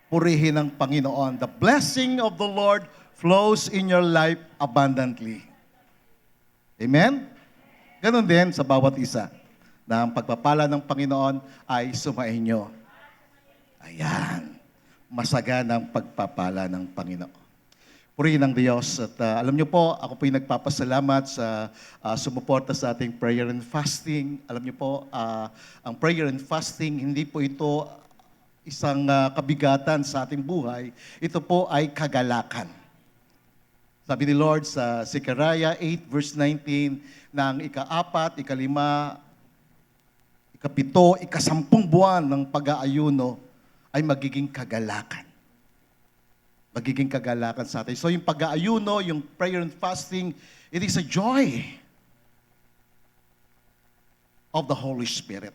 Purihin ang Panginoon. The blessing of the Lord flows in your life abundantly. Amen? Ganon din sa bawat isa na ang pagpapala ng Panginoon ay sumainyo. Ayan. Masaganang pagpapala ng Panginoon. Purihin ang Diyos. At alam niyo po, ako po'y nagpapasalamat sa sumuporta sa ating prayer and fasting. Alam niyo po, ang prayer and fasting, hindi po ito isang kabigatan sa ating buhay. Ito po ay kagalakan. Sabi ni Lord sa Zechariah 8 verse 19, na ang ika-4, ika-5, ika-7, ika-10 buwan ng pag-aayuno ay magiging kagalakan. Magiging kagalakan sa atin. So yung pag-aayuno, yung prayer and fasting, it is a joy of the Holy Spirit.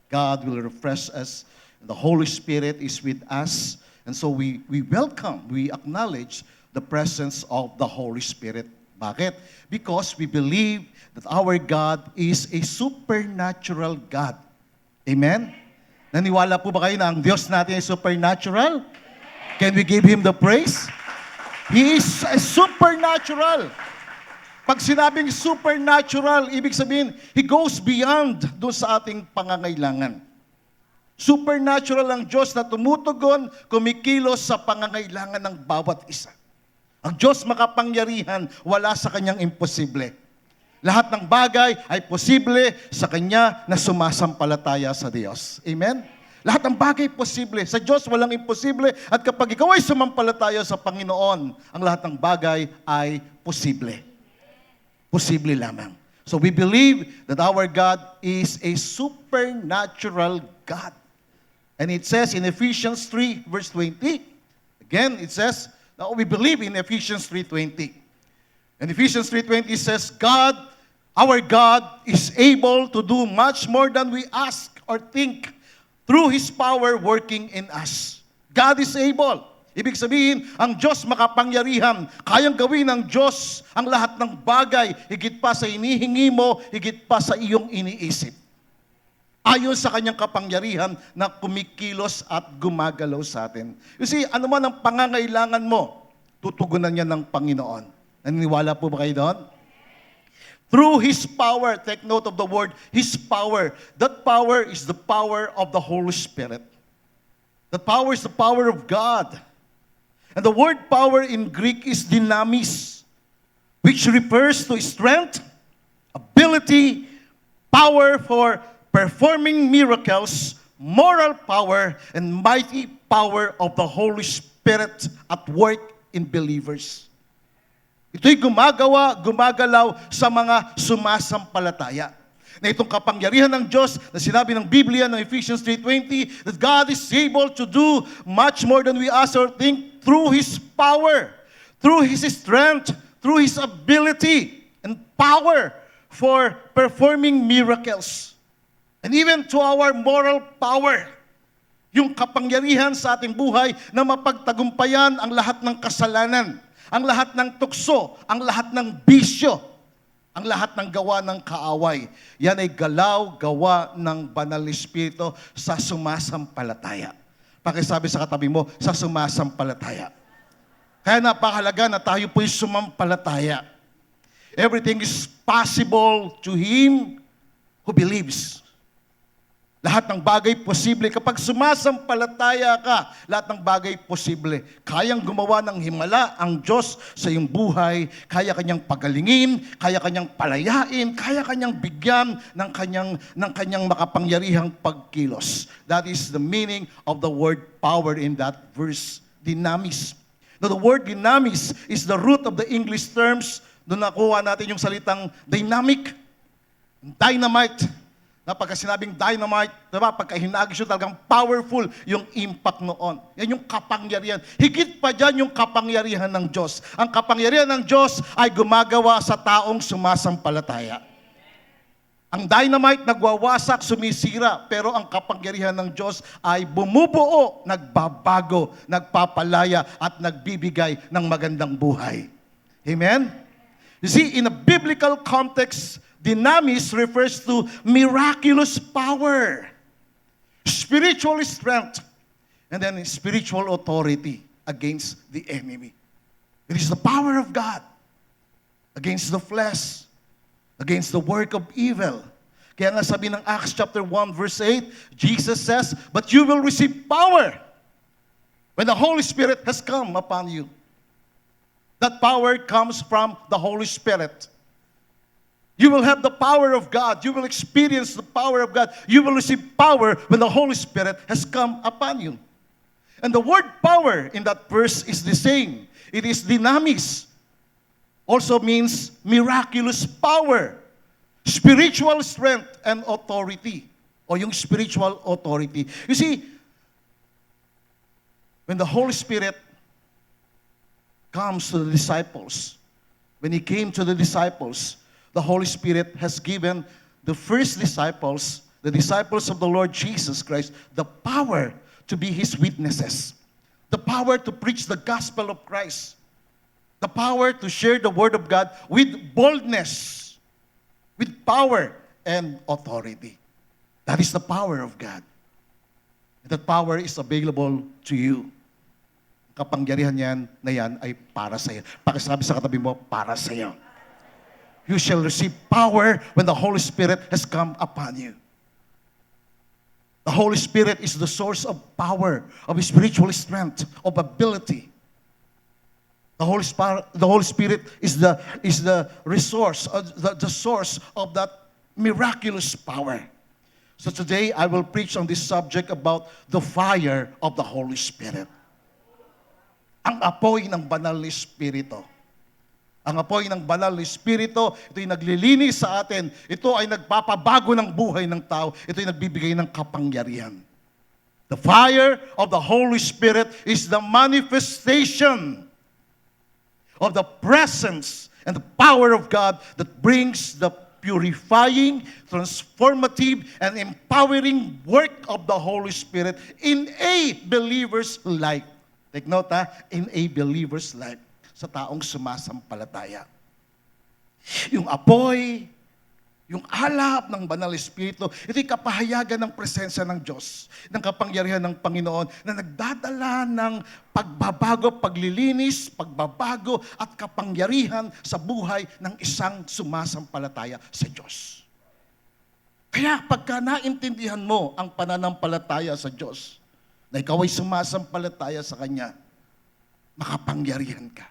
God will refresh us. The Holy Spirit is with us. And so we welcome, we acknowledge the presence of the Holy Spirit. Bakit? Because we believe that our God is a supernatural God. Amen? Naniwala po ba kayo na ang Diyos natin ay supernatural? Can we give Him the praise? He is a supernatural. Pag sinabing supernatural, ibig sabihin, He goes beyond doon sa ating pangangailangan. Supernatural ang Diyos na tumutugon, kumikilos sa pangangailangan ng bawat isa. Ang Diyos makapangyarihan, wala sa Kanyang imposible. Lahat ng bagay ay posible sa Kanya na sumasampalataya sa Diyos. Amen? Lahat ng bagay posible. Sa Diyos walang imposible. At kapag ikaw ay sumampalataya sa Panginoon, ang lahat ng bagay ay posible. Posible lamang. So we believe that our God is a supernatural God. And it says in Ephesians 3 verse 20, again it says, now we believe in Ephesians 3:20. And Ephesians 3:20 says, our God is able to do much more than we ask or think through His power working in us. God is able. Ibig sabihin, ang Diyos makapangyarihan. Kayang gawin ng Diyos ang lahat ng bagay, higit pa sa inihingi mo, higit pa sa iyong iniisip. Ayon sa Kanyang kapangyarihan na kumikilos at gumagalaw sa atin. You see, ano man ang pangangailangan mo, tutugunan niya ng Panginoon. Naniniwala po ba kayo doon? Through His power, take note of the word, His power. That power is the power of the Holy Spirit. That power is the power of God. And the word power in Greek is dynamis, which refers to strength, ability, power for performing miracles, moral power, and mighty power of the Holy Spirit at work in believers. Ito'y gumagalaw sa mga sumasampalataya. Na itong kapangyarihan ng Diyos na sinabi ng Biblia ng Ephesians 3:20, that God is able to do much more than we ask or think through His power, through His strength, through His ability and power for performing miracles. And even to our moral power, yung kapangyarihan sa ating buhay na mapagtagumpayan ang lahat ng kasalanan, ang lahat ng tukso, ang lahat ng bisyo, ang lahat ng gawa ng kaaway. Yan ay gawa ng Banal na Espiritu sa sumasampalataya. Pakisabi sa katabi mo, sa sumasampalataya. Kaya napakahalaga na tayo po'y sumampalataya. Everything is possible to him who believes. Lahat ng bagay posible. Kapag sumasampalataya ka, lahat ng bagay posible. Kayang gumawa ng himala ang Diyos sa iyong buhay. Kaya kanyang pagalingin, kaya kanyang palayain, kaya kanyang bigyan ng kanyang makapangyarihang pagkilos. That is the meaning of the word power in that verse, dynamis. Now, the word dynamis is the root of the English terms. Doon nakuha natin yung salitang dynamic, dynamite. Na pagka sinabing dynamite, diba, pagka hinagis yun, talagang powerful yung impact noon. Yan yung kapangyarihan. Higit pa dyan yung kapangyarihan ng Diyos. Ang kapangyarihan ng Diyos ay gumagawa sa taong sumasampalataya. Ang dynamite nagwawasak, sumisira, pero ang kapangyarihan ng Diyos ay bumubuo, nagbabago, nagpapalaya, at nagbibigay ng magandang buhay. Amen? You see, in a biblical context, dynamis refers to miraculous power, spiritual strength, and then spiritual authority against the enemy. It is the power of God against the flesh, against the work of evil. Kaya nga sabi ng Acts chapter 1 verse 8, Jesus says, "But you will receive power when the Holy Spirit has come upon you." That power comes from the Holy Spirit. You will have the power of God. You will experience the power of God. You will receive power when the Holy Spirit has come upon you. And the word power in that verse is the same. It is dynamis. Also means miraculous power, spiritual strength, and authority. O yung spiritual authority. You see, when the Holy Spirit comes to the disciples, when He came to the disciples, the Holy Spirit has given the first disciples, the disciples of the Lord Jesus Christ, the power to be His witnesses, the power to preach the gospel of Christ, the power to share the word of God with boldness, with power and authority. That is the power of God. And that power is available to you. Kapangyarihan na yan ay para sa iyo. Pakisabi sa katabi mo, para sa iyo. You shall receive power when the Holy Spirit has come upon you. The Holy Spirit is the source of power, of spiritual strength, of ability. The Holy Spirit is the resource, the source of that miraculous power. So today I will preach on this subject about the fire of the Holy Spirit. Ang apoy ng banal na Espiritu. Ang apoy ng banal na Espiritu, ito'y naglilinis sa atin. Ito ay nagpapabago ng buhay ng tao. Ito'y nagbibigay ng kapangyarihan. The fire of the Holy Spirit is the manifestation of the presence and the power of God that brings the purifying, transformative, and empowering work of the Holy Spirit in a believer's life. Take note, in a believer's life. Sa taong sumasampalataya. Yung apoy, yung alab ng banal Espiritu, ito'y kapahayagan ng presensya ng Diyos, ng kapangyarihan ng Panginoon na nagdadala ng pagbabago, paglilinis, pagbabago at kapangyarihan sa buhay ng isang sumasampalataya sa Diyos. Kaya pagka naintindihan mo ang pananampalataya sa Diyos, na ikaw ay sumasampalataya sa Kanya, makapangyarihan ka.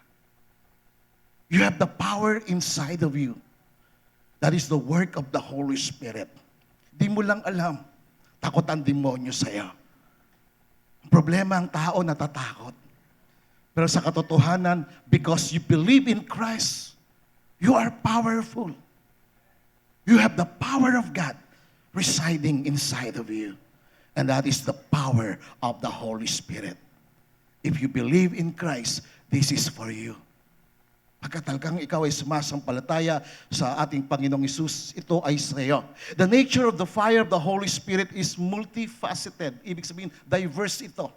You have the power inside of you. That is the work of the Holy Spirit. Di mo lang alam, takot ang demonyo sa'yo. Ang problema, ang tao natatakot. Pero sa katotohanan, because you believe in Christ, you are powerful. You have the power of God residing inside of you. And that is the power of the Holy Spirit. If you believe in Christ, this is for you. Pagka talagang ikaw ay sumasampalataya sa ating Panginoong Hesus, ito ay sa iyo. The nature of the fire of the Holy Spirit is multifaceted. Ibig sabihin, diverse ito.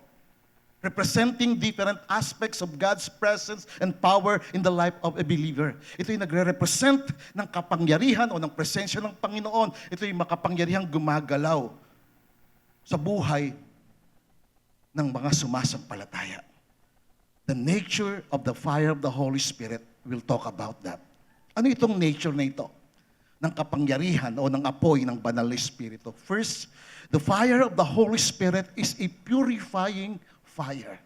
Representing different aspects of God's presence and power in the life of a believer. Ito ay nagre-represent ng kapangyarihan o ng presensya ng Panginoon. Ito ay makapangyarihang gumagalaw sa buhay ng mga sumasampalataya. The nature of the fire of the Holy Spirit, we'll talk about that. Ano itong nature na ito? Ng kapangyarihan o ng apoy ng banal na Espiritu. First, the fire of the Holy Spirit is a purifying fire.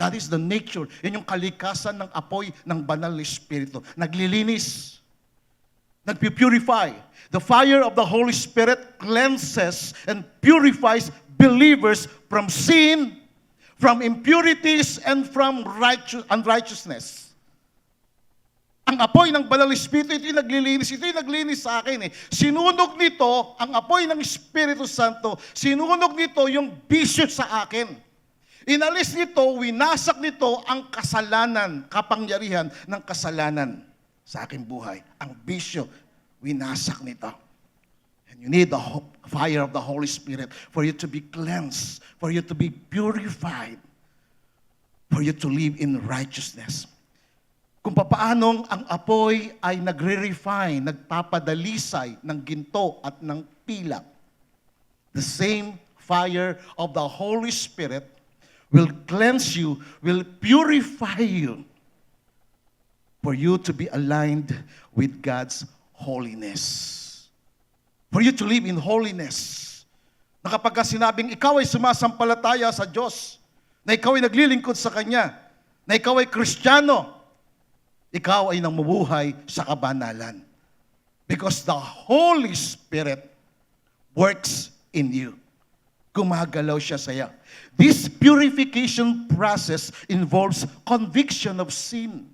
That is the nature. Yan yung kalikasan ng apoy ng banal na Espiritu. Naglilinis. Nagpupurify. The fire of the Holy Spirit cleanses and purifies believers from sin, from impurities, and from unrighteousness. Ang apoy ng banal na Espiritu, ito'y naglilinis sa akin. Sinunog nito, ang apoy ng Espiritu Santo, sinunog nito yung bisyo sa akin. Inalis nito, winasak nito ang kasalanan, kapangyarihan ng kasalanan sa aking buhay. Ang bisyo, winasak nito. And you need the fire of the Holy Spirit for you to be cleansed, for you to be purified, for you to live in righteousness. Kung papaanong ang apoy ay nagre-refine, nagpapadalisay ng ginto at ng pilak. The same fire of the Holy Spirit will cleanse you, will purify you for you to be aligned with God's holiness. For you to live in holiness. Na kapag sinabing ikaw ay sumasampalataya sa Diyos, na ikaw ay naglilingkod sa Kanya, na ikaw ay Kristiyano, ikaw ay namumuhay sa kabanalan. Because the Holy Spirit works in you. Gumagalaw siya sa iyo. This purification process involves conviction of sin,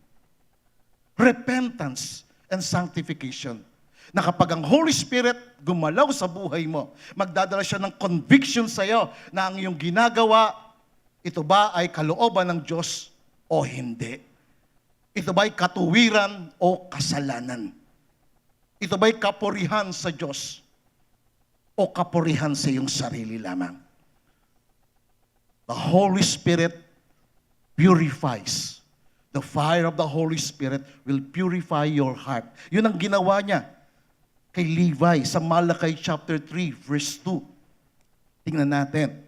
repentance, and sanctification. Na kapag ang Holy Spirit gumalaw sa buhay mo, magdadala siya ng conviction sa iyo na ang iyong ginagawa, ito ba ay kalooban ng Diyos o hindi? Ito ba ay katuwiran o kasalanan? Ito ba ay kapurihan sa Diyos o kapurihan sa iyong sarili lamang? The Holy Spirit purifies. The fire of the Holy Spirit will purify your heart. Yun ang ginawa niya kay Levi sa Malachi chapter 3 verse 2. Tingnan natin.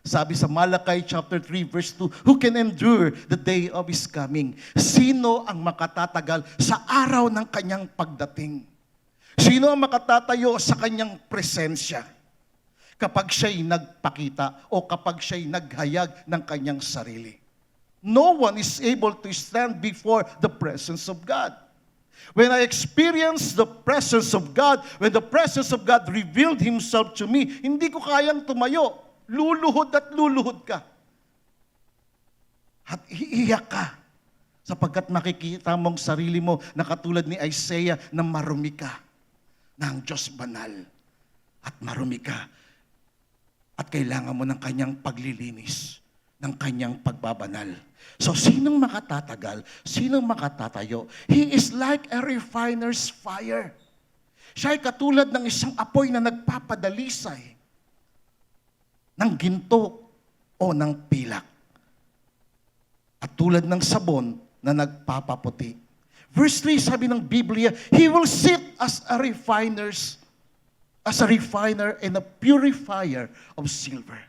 Sabi sa Malachi chapter 3 verse 2, who can endure the day of His coming? Sino ang makatatagal sa araw ng kanyang pagdating? Sino ang makatatayo sa kanyang presensya kapag siya'y nagpakita o kapag siya'y naghayag ng kanyang sarili? No one is able to stand before the presence of God. When I experienced the presence of God, when the presence of God revealed Himself to me, hindi ko kayang tumayo. Luluhod at luluhod ka. At iiyak ka. Sapagkat makikita mong sarili mo na katulad ni Isaiah na marumi ka ng Diyos banal. At marumi ka. At kailangan mo ng kanyang paglilinis, ng kanyang pagbabanal. So, sinong makatatagal? Sinong makatatayo? He is like a refiner's fire. Siya ay katulad ng isang apoy na nagpapadalisay ng ginto o ng pilak. At tulad ng sabon na nagpapaputi. Verse 3, sabi ng Biblia, He will sit as a refiner and a purifier of silver.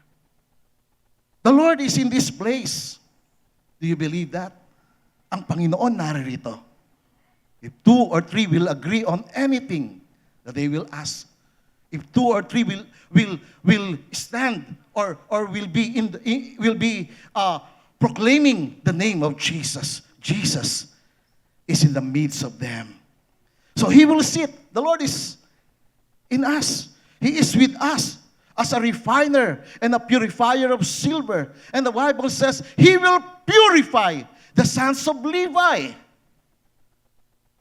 The Lord is in this place. Do you believe that? Ang Panginoon naririto. If 2 or 3 will agree on anything that they will ask, if 2 or 3 will stand or will be proclaiming the name of Jesus, Jesus is in the midst of them. So He will sit. The Lord is in us. He is with us as a refiner and a purifier of silver. And the Bible says, He will purify the sons of Levi.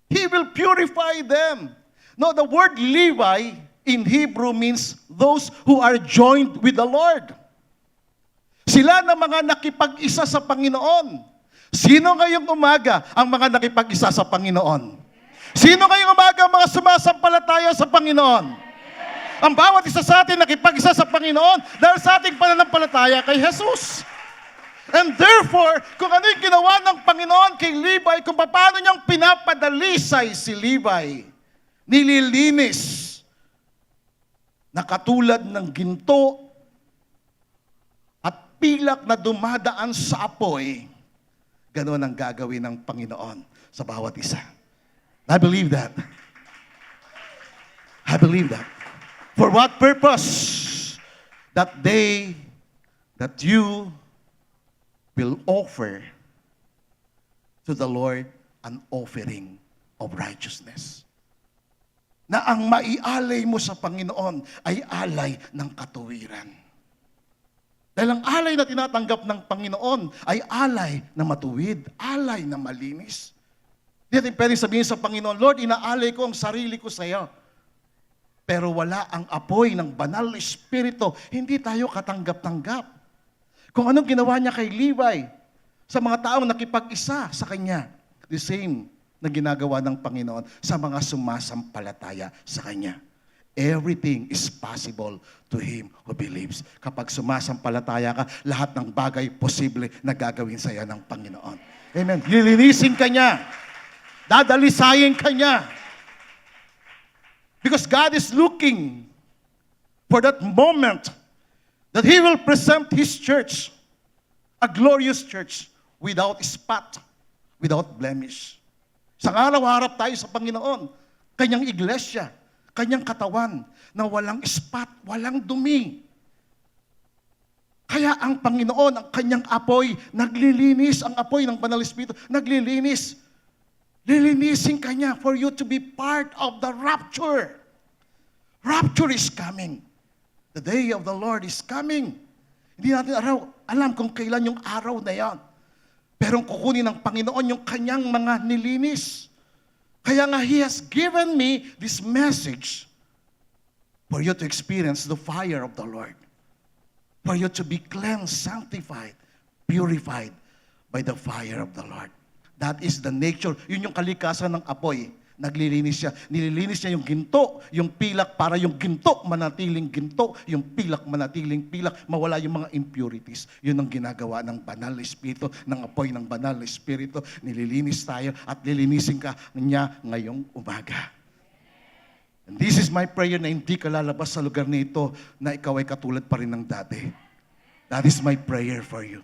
He will purify them. Now, the word Levi in Hebrew means those who are joined with the Lord. Sila na mga nakipag-isa sa Panginoon. Sino ngayong umaga ang mga nakipag-isa sa Panginoon? Sino ngayong umaga ang mga sumasampalataya sa Panginoon? Ang bawat isa sa atin nakipag-isa sa Panginoon dahil sa ating pananampalataya kay Jesus. And therefore, kung ano yung ginawa ng Panginoon kay Levi, kung paano niyang pinapadalisay si Levi, nililinis na katulad ng ginto at pilak na dumadaan sa apoy, ganoon ang gagawin ng Panginoon sa bawat isa. I believe that. I believe that. For what purpose? That you will offer to the Lord an offering of righteousness. Na ang maialay mo sa Panginoon ay alay ng katuwiran. Dahil ang alay na tinatanggap ng Panginoon ay alay na matuwid, alay na malinis. Hindi natin pwedeng sabihin sa Panginoon, Lord, inaalay ko ang sarili ko sa iyo. Pero wala ang apoy ng banal na Espiritu, hindi tayo katanggap-tanggap. Kung anong ginawa niya kay Levi, sa mga taong nakipag-isa sa kanya, the same na ginagawa ng Panginoon sa mga sumasampalataya sa Kanya. Everything is possible to him who believes. Kapag sumasampalataya ka, lahat ng bagay posible na gagawin sa iyo ng Panginoon. Amen. Lilinisin ka niya. Dadalisayin ka niya. Because God is looking for that moment that He will present His church, a glorious church, without spot, without blemish. Sa araw-harap tayo sa Panginoon, Kanyang iglesia, Kanyang katawan, na walang spot, walang dumi. Kaya ang Panginoon, ang Kanyang apoy, naglilinis, ang apoy ng Banal Espiritu, naglilinis. Lilinisin Kanya for you to be part of the rapture. Rapture is coming. The day of the Lord is coming. Hindi natin alam kung kailan yung araw na yan. Pero kukunin ng Panginoon yung Kanyang mga nilinis. Kaya nga, He has given me this message for you to experience the fire of the Lord. For you to be cleansed, sanctified, purified by the fire of the Lord. That is the nature. Yun yung kalikasan ng apoy. Naglilinis siya. Nililinis niya yung ginto, yung pilak, para yung ginto manatiling ginto, yung pilak manatiling pilak, mawala yung mga impurities. Yun ang ginagawa ng Banal Espiritu, ng apoy ng Banal Espiritu. Nililinis tayo at lilinisin ka niya ngayong umaga. And this is my prayer na hindi ka lalabas sa lugar nito na ikaw ay katulad pa rin ng dati. That is my prayer for you.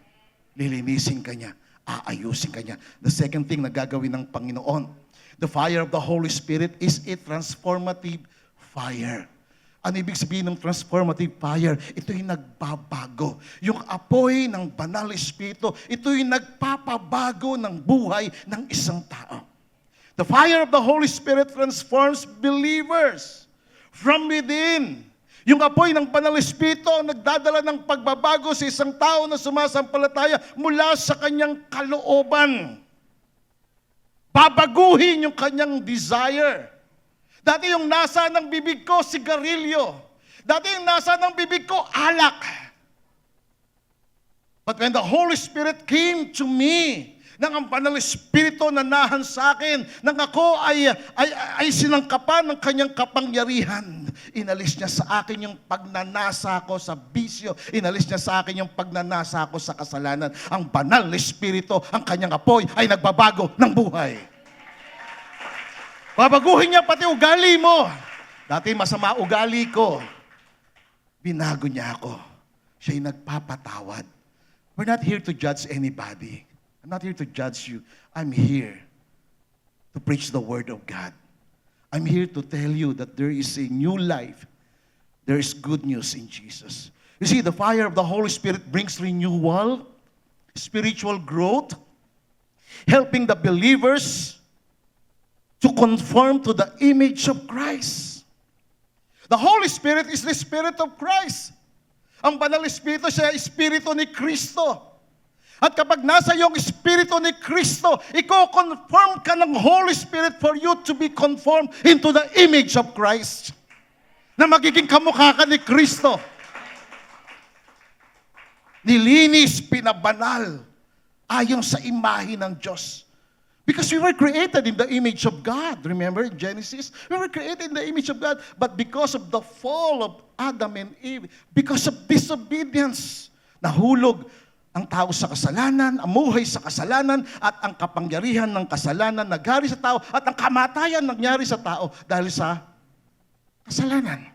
Lilinisin ka niya, aayusin ka niya. The second thing na gagawin ng Panginoon, the fire of the Holy Spirit is a transformative fire. Ano ibig sabihin ng transformative fire? Ito yung nagbabago. Yung apoy ng Banal Espiritu, ito yung nagpapabago ng buhay ng isang tao. The fire of the Holy Spirit transforms believers from within. Yung apoy ng Banal Espiritu ang nagdadala ng pagbabago sa isang tao na sumasampalataya mula sa kanyang kalooban. Babaguhin yung kanyang desire. Dati yung nasa ng bibig ko, sigarilyo. Dati yung nasa ng bibig ko, alak. But when the Holy Spirit came to me, nang ang Banal Espiritu nanahan sa akin, nang ako ay sinangkapan ng kanyang kapangyarihan, inalis niya sa akin yung pagnanasa ko sa bisyo, inalis niya sa akin yung pagnanasa ko sa kasalanan. Ang Banal Espiritu, ang kanyang apoy ay nagbabago ng buhay. Babaguhin niya pati ugali mo. Dati masama ugali ko. Binago niya ako. Siya'y nagpapatawad. We're not here to judge anybody. I'm not here to judge you. I'm here to preach the Word of God. I'm here to tell you that there is a new life. There is good news in Jesus. You see, the fire of the Holy Spirit brings renewal, spiritual growth, helping the believers to conform to the image of Christ. The Holy Spirit is the Spirit of Christ. Ang Banal Espiritu, siya ay Espiritu ni Kristo. At kapag nasa iyong Espiritu ni Kristo, i-conform ka ng Holy Spirit for you to be conformed into the image of Christ. Na magiging kamukha ka ni Kristo. Nilinis, pinabanal, ayon sa imahe ng Diyos. Because we were created in the image of God. Remember in Genesis? We were created in the image of God. But because of the fall of Adam and Eve, because of disobedience, nahulog ang tao sa kasalanan, amuhay sa kasalanan, at ang kapangyarihan ng kasalanan naghari sa tao, at ang kamatayan nangyari sa tao dahil sa kasalanan.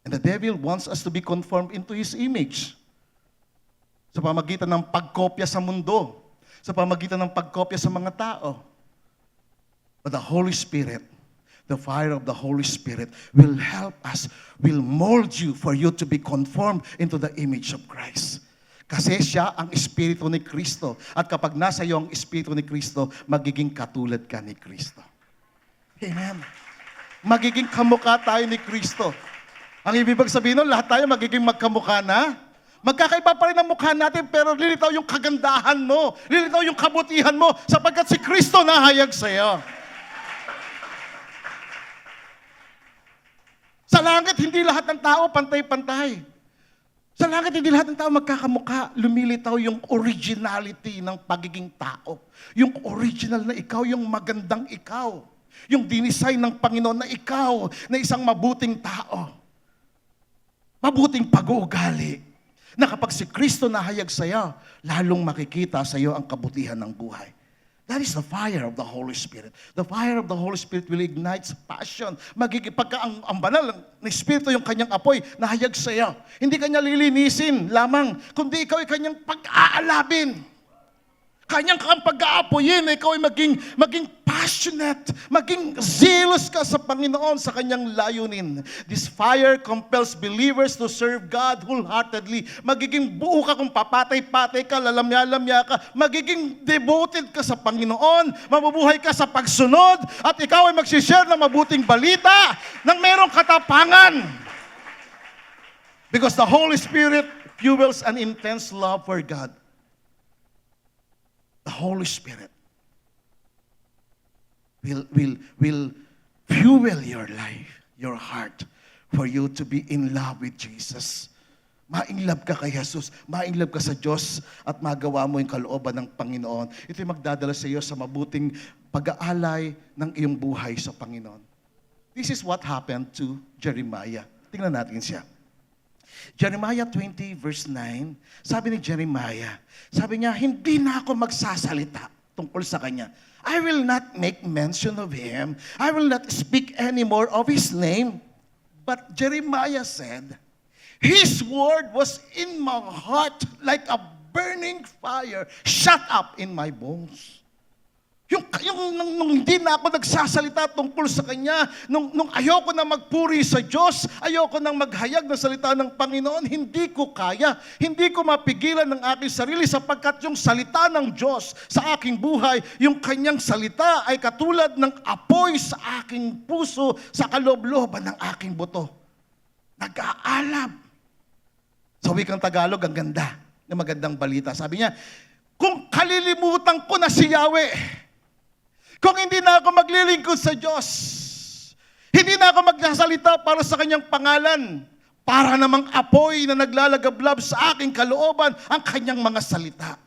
And the devil wants us to be conformed into his image. Sa pamagitan ng pagkopya sa mundo, sa pamagitan ng pagkopya sa mga tao. But the Holy Spirit, the fire of the Holy Spirit will help us, will mold you for you to be conformed into the image of Christ. Kasi siya ang Espiritu ni Kristo. At kapag nasa iyo ang Espiritu ni Kristo, magiging katulad ka ni Kristo. Amen. Magiging kamukha tayo ni Kristo. Ang ibig sabihin nun, lahat tayo magiging magkamukha na. Magkakaiba pa rin ang mukha natin, pero lilitaw yung kagandahan mo, lilitaw yung kabutihan mo, sapagkat si Kristo nahayag sa iyo. Sa langit, hindi lahat ng tao pantay-pantay. Sa langit, hindi lahat ng tao magkakamukha. Lumilitaw yung originality ng pagiging tao. Yung original na ikaw, yung magandang ikaw. Yung dinesign ng Panginoon na ikaw, na isang mabuting tao. Mabuting pag-uugali. Na kapag si Kristo nahayag sa iyo, lalong makikita sa iyo ang kabutihan ng buhay. That is the fire of the Holy Spirit. The fire of the Holy Spirit will ignite passion. Magiging pagka ang banal na Espiritu yung kanyang apoy, nahayag sa iyo. Hindi kanya lilinisin lamang, kundi ikaw ay kanyang pag-aalabin. Kanyang kang pag-aapoyin, ikaw ay maging passionate, maging zealous ka sa Panginoon, sa kanyang layunin. This fire compels believers to serve God wholeheartedly. Magiging buo ka kung papatay-patay ka, lalamya-lamya ka, magiging devoted ka sa Panginoon, mabubuhay ka sa pagsunod, at ikaw ay magsishare ng mabuting balita, ng merong katapangan. Because the Holy Spirit fuels an intense love for God. The Holy Spirit will fuel your life, your heart, for you to be in love with Jesus. Ma-inlove ka kay Jesus, ma-inlove ka sa Diyos, at magawa mo yung kalooban ng Panginoon. Ito'y magdadala sa iyo sa mabuting pag-aalay ng iyong buhay sa Panginoon. This is what happened to Jeremiah. Tingnan natin siya. Jeremiah 20 verse 9, sabi ni Jeremiah, sabi niya, hindi na ako magsasalita tungkol sa kanya. I will not make mention of him. I will not speak anymore of his name. But Jeremiah said, his word was in my heart like a burning fire shut up in my bones. Nung hindi na ako nagsasalita tungkol sa Kanya, nung ayoko na magpuri sa Diyos, ayoko nang maghayag ng salita ng Panginoon, hindi ko kaya, hindi ko mapigilan ng aking sarili, sapagkat yung salita ng Diyos sa aking buhay, yung Kanyang salita ay katulad ng apoy sa aking puso, sa kaloob-looban ng aking buto. Nag-aalab. Sa wikang Tagalog, ang ganda, na magandang balita. Sabi niya, kung kalilimutan ko na si Yahweh, kung hindi na ako maglilingkod sa Diyos, hindi na ako magsasalita para sa Kanyang pangalan, para namang apoy na naglalagablab sa aking kalooban ang Kanyang mga salita.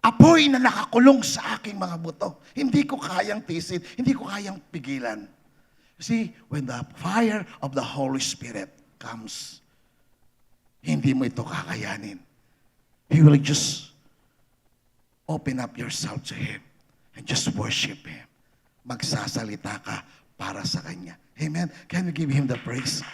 Apoy na nakakulong sa aking mga buto. Hindi ko kayang tisin, hindi ko kayang pigilan. See, when the fire of the Holy Spirit comes, hindi mo ito kakayanin. You will just open up yourself to Him. And just worship Him. Magsasalita ka para sa Kanya. Amen? Can we give Him the praise?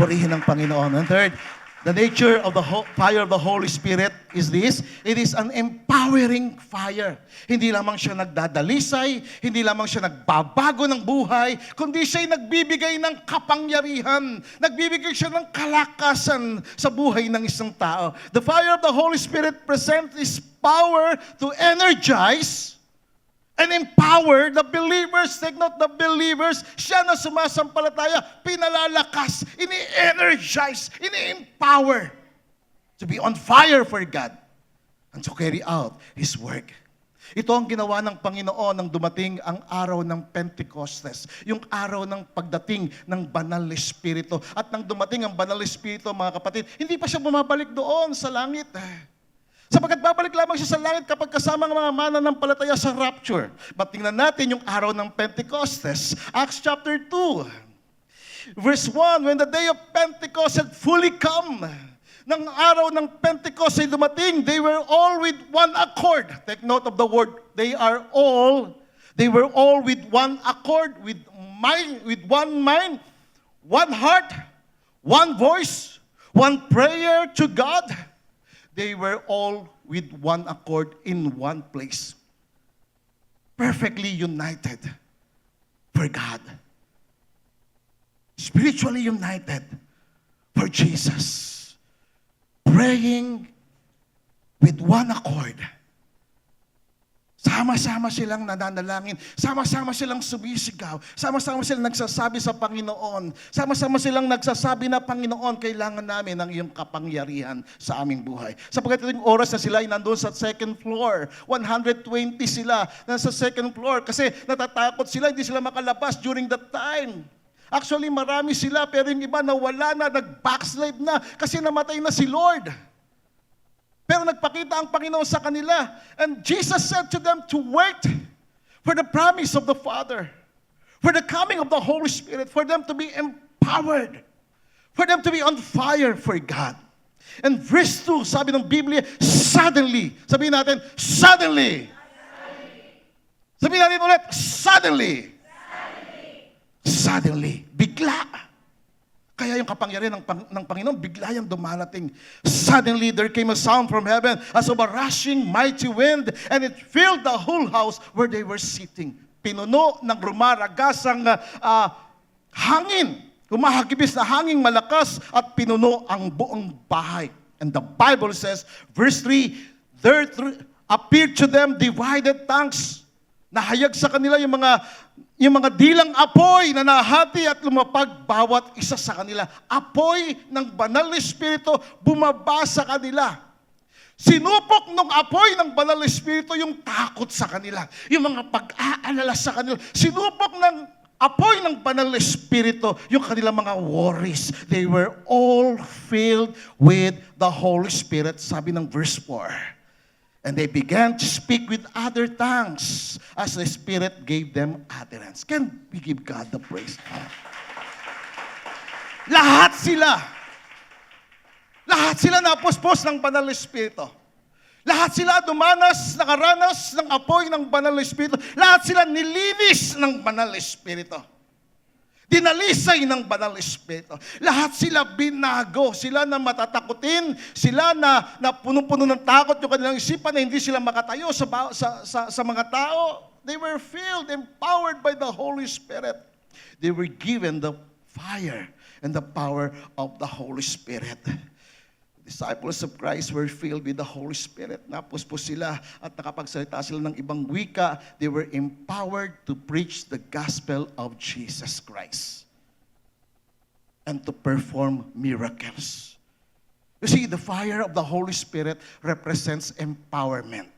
Purihin ang Panginoon. And third, the nature of the fire of the Holy Spirit is this. It is an empowering fire. Hindi lamang siya nagdadalisay, hindi lamang siya nagbabago ng buhay, kundi siya'y nagbibigay ng kapangyarihan, nagbibigay siya ng kalakasan sa buhay ng isang tao. The fire of the Holy Spirit presents His power to energize and empower the believers. Take note, the believers, siya na sumasampalataya, pinalalakas, ini-energize, ini-empower to be on fire for God and to carry out His work. Ito ang ginawa ng Panginoon nang dumating ang araw ng Pentecostes, yung araw ng pagdating ng Banal na Espiritu. At nang dumating ang Banal na Espiritu, mga kapatid, hindi pa siya bumabalik doon sa langit. Sapagkat babalik lamang siya sa langit kapag kasama ang mga mananampalataya sa rapture. But tingnan natin yung araw ng Pentecostes, Acts chapter 2. Verse 1, when the day of Pentecost had fully come, nang araw ng Pentecost ay dumating, they were all with one accord. Take note of the word, they were all with one accord, with one mind, one heart, one voice, one prayer to God. They were all with one accord in one place. Perfectly united for God. Spiritually united for Jesus. Praying with one accord. Sama-sama silang nananalangin, sama-sama silang sumisigaw, sama-sama silang nagsasabi sa Panginoon, sama-sama silang nagsasabi na, Panginoon, kailangan namin ng iyong kapangyarihan sa aming buhay. Sapagkat itong oras na sila ay nandun sa second floor, 120 sila nasa second floor kasi natatakot sila, hindi sila makalabas during that time. Actually, marami sila, pero yung iba nawala na, nag-backslide na kasi namatay na si Lord. Pero nagpakita ang Panginoon sa kanila. And Jesus said to them to wait for the promise of the Father, for the coming of the Holy Spirit, for them to be empowered, for them to be on fire for God. And verse 2, sabi ng Biblia, suddenly. Sabihin natin, suddenly. Sabihin natin ulit, suddenly. Suddenly. Bigla. Kaya yung kapangyarihan ng Panginoon, bigla yung dumarating. Suddenly, there came a sound from heaven as of a rushing mighty wind, and it filled the whole house where they were sitting. Pinuno ng rumaragasang hangin. Humahagibis na hanging malakas at pinuno ang buong bahay. And the Bible says, verse 3, there appeared to them divided tongues. Nahayag sa kanila yung mga dilang apoy na nahati at lumapag bawat isa sa kanila. Apoy ng banal na Espiritu bumaba sa kanila. Sinupok ng apoy ng banal na Espiritu yung takot sa kanila, yung mga pag-aalala sa kanila. Sinupok ng apoy ng banal na Espiritu yung kanilang mga worries. They were all filled with the Holy Spirit, sabi ng verse 4. And they began to speak with other tongues as the Spirit gave them utterance. Can we give God the praise? Lahat sila napuspos ng banal na Espiritu. Lahat sila nakaranas ng apoy ng banal na Espiritu. Lahat sila nilinis ng banal na Espiritu. Dinalisay ng banal na Espiritu. Lahat sila binago. Sila na matatakutin. Sila na punong-puno ng takot yung kanilang isipan na hindi sila makatayo sa mga tao. They were filled, empowered by the Holy Spirit. They were given the fire and the power of the Holy Spirit. Disciples of Christ were filled with the Holy Spirit. Napuspos sila at nakapagsalita sila ng ibang wika. They were empowered to preach the gospel of Jesus Christ and to perform miracles. You see, the fire of the Holy Spirit represents empowerment.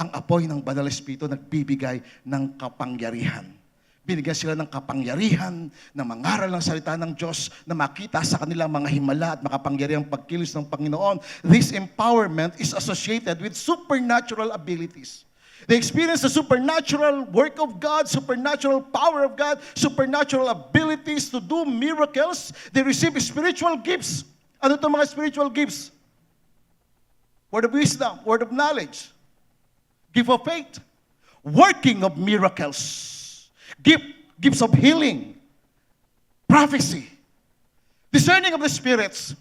Ang apoy ng Banal na Espiritu nagbibigay ng kapangyarihan. Binigyan sila ng kapangyarihan na mangaral ng salita ng Diyos, na makita sa kanilang mga himala at makapangyarihang pagkilos ng Panginoon. This empowerment is associated with supernatural abilities. They experience the supernatural work of God, supernatural power of God, supernatural abilities to do miracles. They receive spiritual gifts. Ano itong mga spiritual gifts? Word of wisdom, word of knowledge, gift of faith, working of miracles, gifts of healing, prophecy, discerning of the spirits,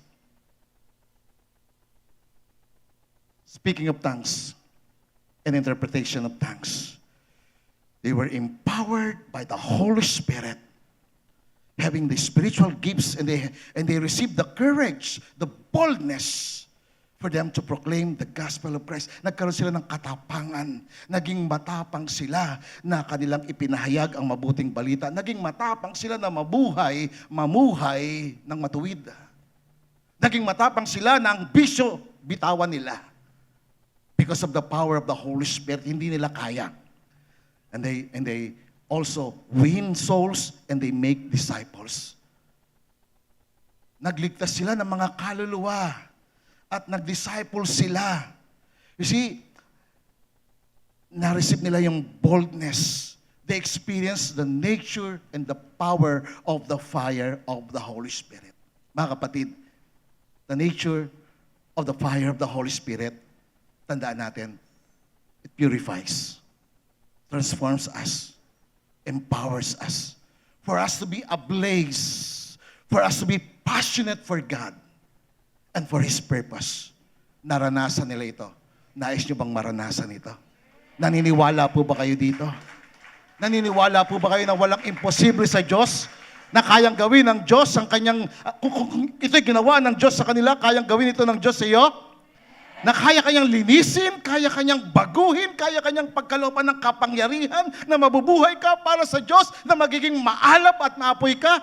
speaking of tongues, and interpretation of tongues. They were empowered by the Holy Spirit, having the spiritual gifts, and they received the courage, the boldness for them to proclaim the gospel of Christ. Nagkaroon sila ng katapangan. Naging matapang sila na kanilang ipinahayag ang mabuting balita. Naging matapang sila na mamuhay ng matuwid. Naging matapang sila na ang bisyo bitawan nila. Because of the power of the Holy Spirit, hindi nila kaya. And they also win souls and they make disciples. Nagligtas sila ng mga kaluluwa at nag-disciple sila. You see, na-receive nila yung boldness. They experience the nature and the power of the fire of the Holy Spirit. Mga kapatid, the nature of the fire of the Holy Spirit, tandaan natin, it purifies, transforms us, empowers us, for us to be ablaze, for us to be passionate for God, and for His purpose. Naranasan nila ito. Nais nyo bang maranasan ito? Naniniwala po ba kayo dito? Naniniwala po ba kayo na walang imposible sa Diyos? Na kayang gawin ng Diyos ang kanyang, kung ito'y ginawa ng Diyos sa kanila, kayang gawin ito ng Diyos sa iyo? Na kaya kanyang linisin, kaya kanyang baguhin, kaya kanyang pagkalooban ng kapangyarihan, na mabubuhay ka para sa Diyos, na magiging maalap at maapoy ka,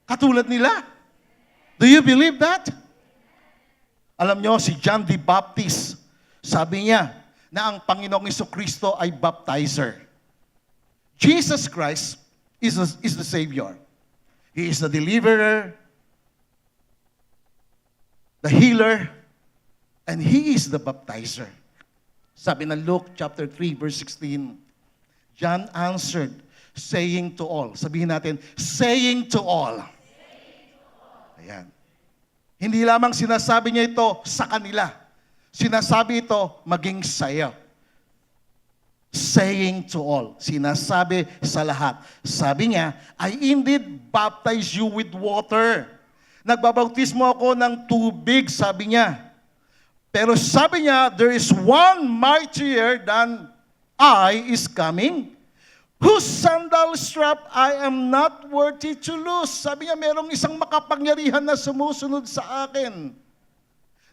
katulad nila. Do you believe that? Alam nyo, si John the Baptist, sabi niya na ang Panginoong Jesucristo ay baptizer. Jesus Christ is the Savior. He is the deliverer, the healer, and He is the baptizer. Sabi ng Luke chapter 3 verse 16, John answered, saying to all. Sabihin natin, saying to all. Ayan. Hindi lamang sinasabi niya ito sa kanila. Sinasabi ito maging sa'yo. Saying to all. Sinasabi sa lahat. Sabi niya, I indeed baptize you with water. Nagbabautismo ako ng tubig, sabi niya. Pero sabi niya, there is one mightier than I is coming, whose sandal strap I am not worthy to loose. Sabi niya, merong isang makapangyarihan na sumusunod sa akin.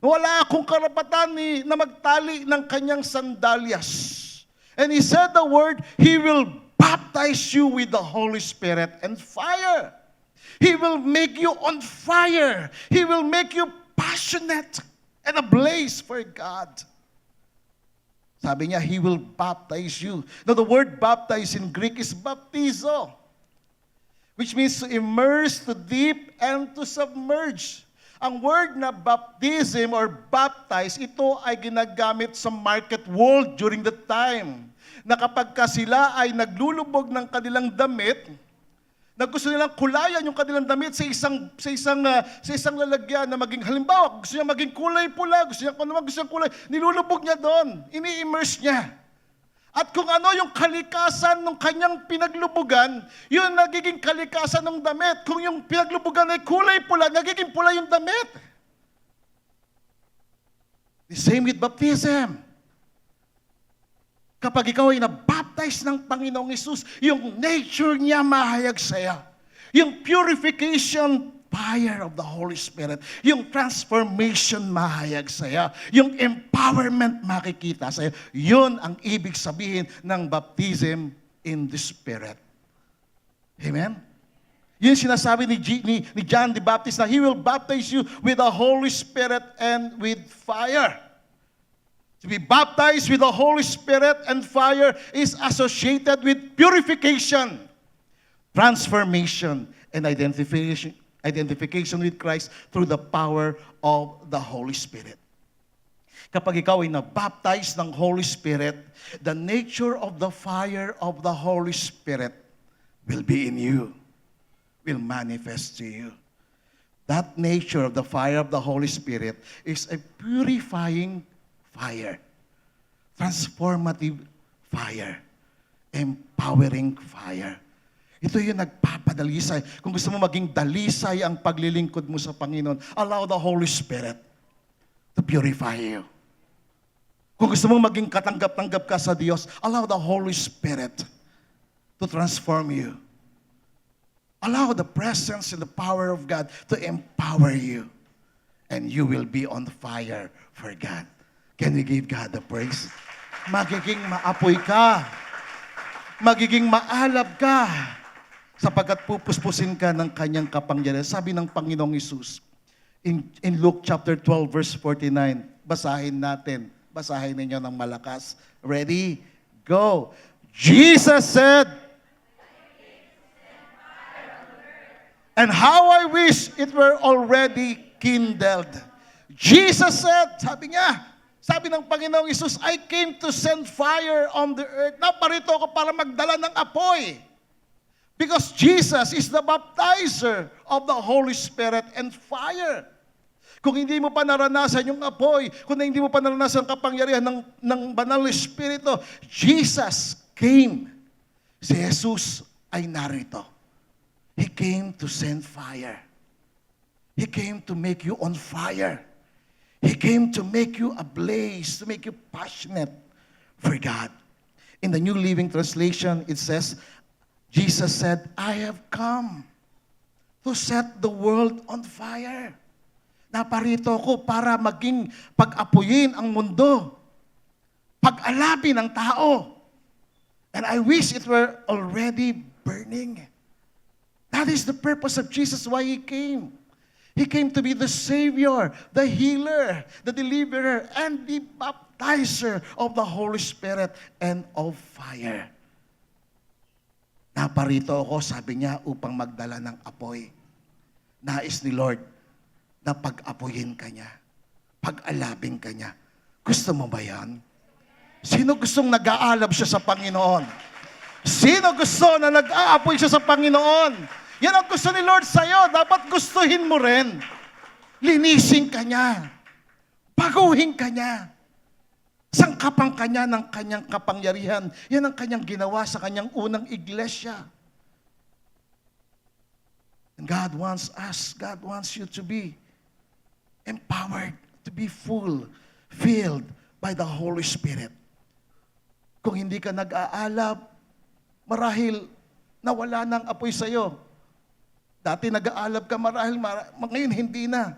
Wala akong karapatan na magtali ng kanyang sandalyas. And he said the word, He will baptize you with the Holy Spirit and fire. He will make you on fire. He will make you passionate and ablaze for God. Sabi niya, He will baptize you. Now, the word baptize in Greek is baptizo, which means to immerse, to dip, and to submerge. Ang word na baptism or baptize, ito ay ginagamit sa market world during the time na kapag sila ay naglulubog ng kanilang damit, na gusto nilang kulayan yung kanilang damit sa isang lalagyan na maging, halimbawa, gusto niya maging kulay pula, gusto niya kung naman gusto niya kulay, nilulubog niya doon, ini-immerse niya. At kung ano yung kalikasan ng kanyang pinaglubugan, yun nagiging kalikasan ng damit. Kung yung pinaglubugan ay kulay pula, nagiging pula yung damit. The same with baptism. Kapag ikaw ay nabaptize ng Panginoong Hesus, yung nature niya mahayag sa'yo. Yung purification fire of the Holy Spirit, yung transformation mahayag sa'yo, yung empowerment makikita sa'yo. Yun ang ibig sabihin ng baptism in the Spirit. Amen? Yun sinasabi ni John the Baptist na He will baptize you with the Holy Spirit and with fire. To be baptized with the Holy Spirit and fire is associated with purification, transformation, and identification with Christ through the power of the Holy Spirit. Kapag ikaw ay nabaptize ng Holy Spirit, the nature of the fire of the Holy Spirit will be in you, will manifest to you. That nature of the fire of the Holy Spirit is a purifying fire, transformative fire, empowering fire. Ito yung nagpapadalisay. Kung gusto mo maging dalisay ang paglilingkod mo sa Panginoon, allow the Holy Spirit to purify you. Kung gusto mo maging katanggap-tanggap ka sa Diyos, allow the Holy Spirit to transform you. Allow the presence and the power of God to empower you. And you will be on fire for God. Can we give God the praise? Magiging maapoy ka. Magiging maalab ka. Sapagkat pupuspusin ka ng kanyang kapangyarihan. Sabi ng Panginoong Hesus, in Luke chapter 12 verse 49, basahin natin. Basahin ninyo ng malakas. Ready? Go. Jesus said, and how I wish it were already kindled. Jesus said, sabi ng Panginoong Hesus, I came to send fire on the earth. Naparito ako para magdala ng apoy. Because Jesus is the baptizer of the Holy Spirit and fire. Kung hindi mo pa naranasan yung apoy, kung hindi mo pa naranasan ang kapangyarihan ng banal na Espiritu, Jesus came. Si Jesus ay narito. He came to send fire. He came to make you on fire. He came to make you ablaze, to make you passionate for God. In the New Living Translation, it says, Jesus said, I have come to set the world on fire. Naparito ako para maging pag-apuyin ang mundo, pag-alapin ang tao. And I wish it were already burning. That is the purpose of Jesus, why He came. He came to be the Savior, the healer, the deliverer, and the baptizer of the Holy Spirit and of fire. Naparito ako, sabi niya, upang magdala ng apoy. Nais ni Lord na pag-apuyin ka niya, pag-alabing ka niya. Gusto mo ba yan? Sino gustong nag-aalab siya sa Panginoon? Sino gusto na nag-aapoy siya sa Panginoon? Yan ang gusto ni Lord sa'yo. Dapat gustuhin mo rin. Linisin ka niya. Baguhin ka niya. Sangkapan ka niya ng kanyang kapangyarihan. Yan ang kanyang ginawa sa kanyang unang iglesia. And God wants us, God wants you to be empowered, to be full, filled by the Holy Spirit. Kung hindi ka nag-aalab, marahil nawala ng apoy sa'yo. Dati nag-aalab ka, marahil ngayon hindi na.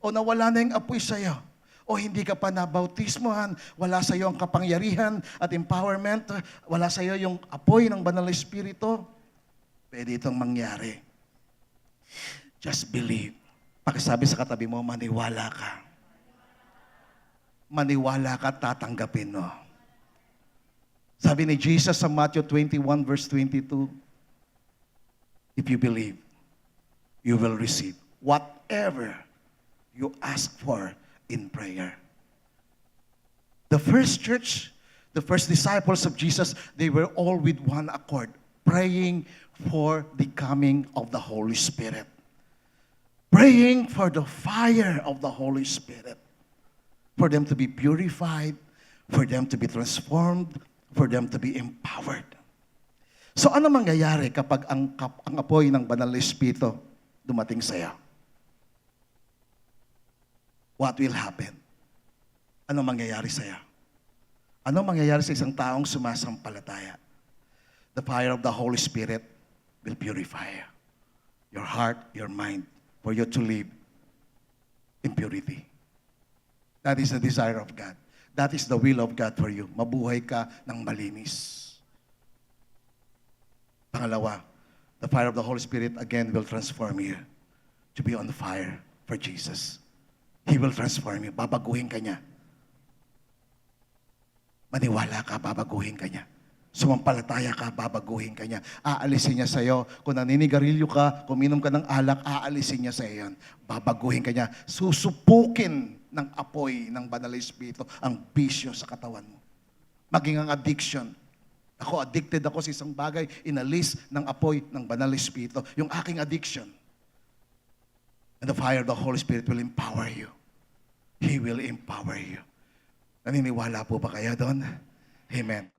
O nawala na yung apoy sa'yo. O hindi ka pa nabautismohan, wala sa iyo ang kapangyarihan at empowerment, wala sa iyo yung apoy ng Banal na Espiritu, pwede itong mangyari. Just believe. Pakisabi sa katabi mo, maniwala ka. Maniwala ka, tatanggapin mo. Sabi ni Jesus sa Matthew 21 verse 22, if you believe, you will receive whatever you ask for in prayer. The first church, the first disciples of Jesus, they were all with one accord, praying for the coming of the Holy Spirit. Praying for the fire of the Holy Spirit. For them to be purified, for them to be transformed, for them to be empowered. So ano mangyayari kapag ang apoy ng Banal na Espiritu dumating sa iyo? What will happen? Ano mangyayari sa iyo? Ano mangyayari sa isang taong sumasampalataya? The fire of the Holy Spirit will purify your heart, your mind, for you to live in purity. That is the desire of God. That is the will of God for you. Mabuhay ka ng malinis. Pangalawa, the fire of the Holy Spirit again will transform you to be on fire for Jesus. He will transform you. Babaguhin ka niya. Maniwala ka, babaguhin ka niya. Sumampalataya ka, babaguhin ka niya. Aalisin niya sa iyo. Kung naninigarilyo ka, kung minom ka ng alak, aalisin niya sa iyo yan. Babaguhin ka niya. Susupukin ng apoy ng Banal na Espiritu ang bisyo sa katawan mo. Maging ang addiction. Ako, addicted ako sa isang bagay, inalis ng apoy ng Banal na Espiritu. Yung aking addiction. And the fire of the Holy Spirit will empower you. He will empower you. Naniniwala po ba kayo doon? Amen.